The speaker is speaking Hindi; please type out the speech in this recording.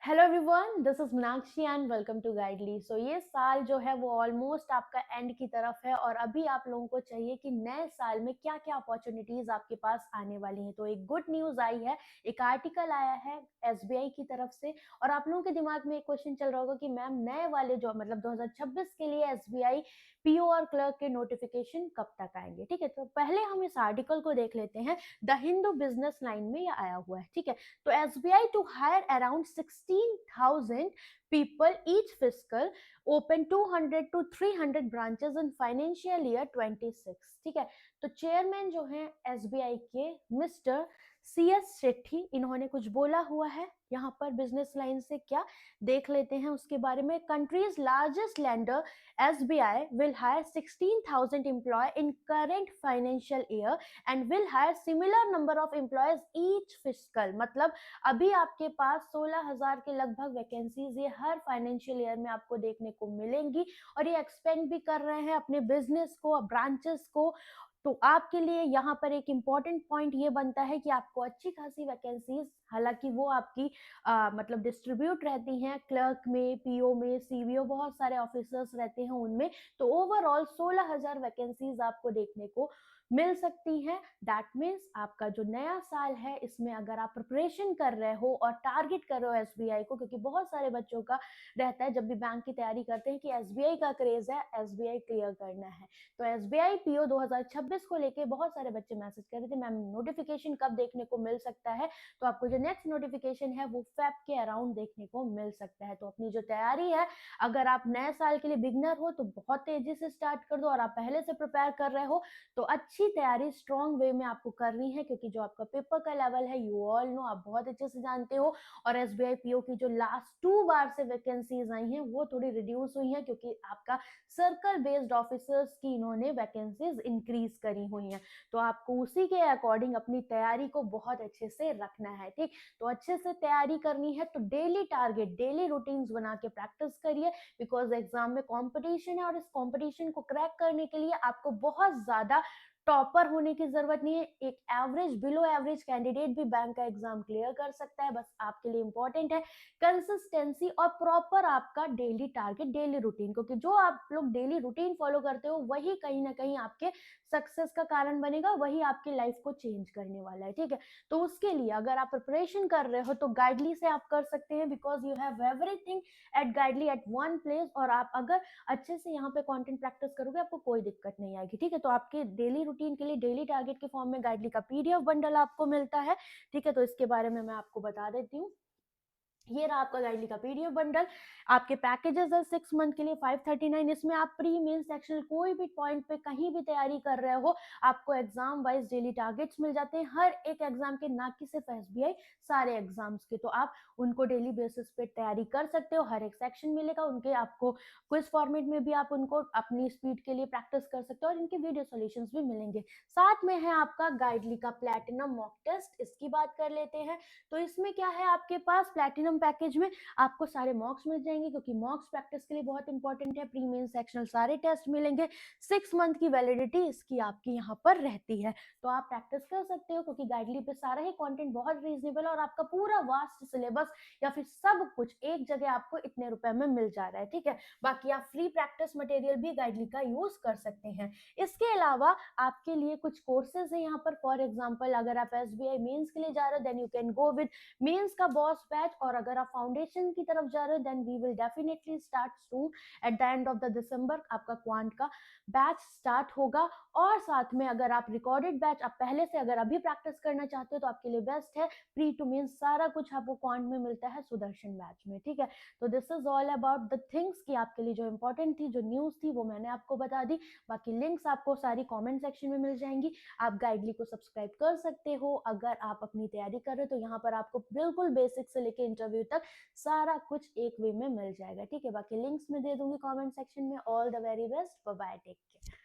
Hello everyone, this is Meenakshi and welcome to Guidely. So ये साल जो है वो ऑलमोस्ट आपका एंड की तरफ है और अभी आप लोगों को चाहिए कि नए साल में क्या क्या अपॉर्चुनिटीज आपके पास आने वाली हैं। तो एक गुड न्यूज आई है, एक आर्टिकल आया है एसबीआई की तरफ से और आप लोगों के दिमाग में एक क्वेश्चन चल रहा होगा कि मैम नए वाले जो मतलब 2026 के लिए एसबीआई पीओ और क्लर्क के नोटिफिकेशन कब तक आएंगे। ठीक है, तो पहले हम इस आर्टिकल को देख लेते हैं। द हिंदू बिजनेस लाइन में ये आया हुआ है। ठीक है, तो SBI to hire around 16,000 people each fiscal, open 200 to 300 branches in financial year 26। ठीक है, तो चेयरमैन जो है SBI के मिस्टर CS शेट्टी, इन्होंने कुछ बोला हुआ है यहाँ पर बिजनेस लाइन से। क्या देख लेते हैं उसके बारे में। Countries largest lender SBI will hire 16,000 employee in current financial year and will hire similar number of employees each fiscal। मतलब अभी आपके पास 16,000 के लगभग वैकेंसीज ये हर फाइनेंशियल ईयर में आपको देखने को मिलेंगी और ये एक्सपेंड भी कर रहे हैं अपने बिजनेस को, ब्रांचेस को। तो आपके लिए यहाँ पर एक इम्पॉर्टेंट पॉइंट ये बनता है कि आपको अच्छी खासी वैकेंसीज, हालांकि वो आपकी मतलब डिस्ट्रीब्यूट रहती हैं क्लर्क में, पीओ में, सीवीओ, बहुत सारे ऑफिसर्स रहते हैं उनमें। तो ओवरऑल 16,000 वैकेंसीज आपको देखने को मिल सकती हैं। दैट मीन्स आपका जो नया साल है इसमें अगर आप प्रिपरेशन कर रहे हो और टारगेट कर रहे हो एसबीआई को, क्योंकि बहुत सारे बच्चों का रहता है जब भी बैंक की तैयारी करते हैं कि एसबीआई का क्रेज है, एसबीआई क्लियर करना है। तो एसबीआई पीओ 2026 को लेके बहुत सारे बच्चे मैसेज कर रहे थे मैम नोटिफिकेशन कब देखने को मिल सकता है। तो आपको जो नेक्स्ट नोटिफिकेशन है वो फेब के अराउंड देखने को मिल सकता है। तो अपनी जो तैयारी है, अगर आप नए साल के लिए बिगनर हो तो बहुत तेजी से स्टार्ट कर दो, और आप पहले से प्रिपेयर कर रहे हो तो अच्छी तैयारी स्ट्रॉन्ग वे में आपको करनी है, क्योंकि जो आपका पेपर का लेवल है यू ऑल नो, आप बहुत अच्छे से जानते हो। और एसबीआई पीओ की जो लास्ट 2 बार से वैकेंसीज आई हैं वो थोड़ी रिड्यूस हुई हैं, क्योंकि आपका सर्कल बेस्ड ऑफिसर्स की इन्होंने वैकेंसीज इंक्रीज करी हुई हैं। तो आपको उसी के अकॉर्डिंग अपनी तैयारी को बहुत अच्छे से रखना है। ठीक, तो अच्छे से तैयारी करनी है तो डेली टारगेट, डेली रूटीन्स बना के प्रैक्टिस करिए, बिकॉज एग्जाम में कंपटीशन है और इस कंपटीशन को क्रैक करने के लिए आपको बहुत ज्यादा टॉपर होने की जरूरत नहीं है। एक एवरेज, बिलो एवरेज कैंडिडेट भी बैंक का एग्जाम क्लियर कर सकता है। बस आपके लिए इंपॉर्टेंट है कंसिस्टेंसी और प्रॉपर आपका डेली टारगेट, डेली रूटीन, क्योंकि जो आप लोग डेली रूटीन फॉलो करते हो वही कहीं ना कहीं आपके सक्सेस का कारण बनेगा, वही आपकी लाइफ को चेंज करने वाला है। ठीक है, तो उसके लिए अगर आप प्रिपरेशन कर रहे हो तो गाइडली से आप कर सकते हैं, because you have everything at गाइडली एट वन प्लेस। और आप अगर अच्छे से यहाँ पे कंटेंट प्रैक्टिस करोगे आपको कोई दिक्कत नहीं आएगी। ठीक है, तो आपके डेली रूटीन के लिए डेली टारगेट के फॉर्म में गाइडली का पीडीएफ बंडल आपको मिलता है। ठीक है, तो इसके बारे में मैं आपको बता देती हूँ। ये रहा आपका गाइडली का पीडीएफ बंडल। आपके पैकेजेस है 6 मंथ के लिए 539। इसमें आप प्री मेन सेक्शनल कोई भी पॉइंट पे कहीं भी तैयारी कर रहे हो, आपको एग्जाम वाइज डेली टारगेट्स मिल जाते हैं हर एक एग्जाम के, ना कि सिर्फ एसबीआई, सारे एग्जाम्स के। तो आप उनको डेली बेसिस पे तैयारी कर सकते हो, हर एक सेक्शन मिलेगा उनके आपको, क्विज फॉर्मेट में भी आप उनको अपनी स्पीड के लिए प्रैक्टिस कर सकते हो और इनके वीडियो सॉल्यूशंस भी मिलेंगे। साथ में है आपका गाइडली का प्लैटिनम मॉक टेस्ट, इसकी बात कर लेते हैं। तो इसमें क्या है, आपके पास प्लैटिनम पैकेज में आपको सारे मॉक्स मिल जाएंगे, क्योंकि मॉक्स प्रैक्टिस के लिए बहुत इंपॉर्टेंट है। प्री मेन सेक्शनल सारे टेस्ट मिलेंगे। 6 मंथ की वैलिडिटी इसकी आपकी यहाँ पर रहती है, तो आप प्रैक्टिस कर सकते हो, क्योंकि गाइडली पे सारा ही कंटेंट बहुत रीजनेबल है और आपका पूरा वास्ट सिलेबस या फिर सब कुछ एक जगह आपको इतने रुपए में मिल जा रहा है। ठीक है, बाकी आप फ्री प्रैक्टिस मटेरियल भी गाइडली का यूज कर सकते हैं। इसके अलावा आपके लिए कुछ कोर्सेज है यहाँ पर। फॉर एग्जाम्पल, अगर आप एसबीआई मेंस के लिए जा रहे हो then you can go with mains का बॉस बैच, और अगर आप फाउंडेशन की तरफ जा रहे हो then we will definitely start soon at the end of the December आपका क्वांट का बैच स्टार्ट होगा। और साथ में अगर आप रिकॉर्डेड बैच आप पहले से अगर अभी प्रैक्टिस करना चाहते हो तो आपके लिए बेस्ट है, प्री टू मेंस सारा कुछ आपको क्वांट में मिलता है सुदर्शन बैच में। ठीक है, तो this is all about the things की आपके लिए जो इंपॉर्टेंट थी, जो न्यूज थी वो मैंने आपको बता दी। बाकी लिंक्स आपको सारी कमेंट सेक्शन में मिल जाएंगी। आप गाइडली को सब्सक्राइब कर सकते हो अगर आप अपनी तैयारी कर रहे हो, तो यहाँ पर आपको बिल्कुल बेसिक से लेके इंटरव्यू तक सारा कुछ एक वे में मिल जाएगा। ठीक है, बाकी लिंक्स में दे दूंगी कमेंट सेक्शन में। All the very best, bye bye, take care.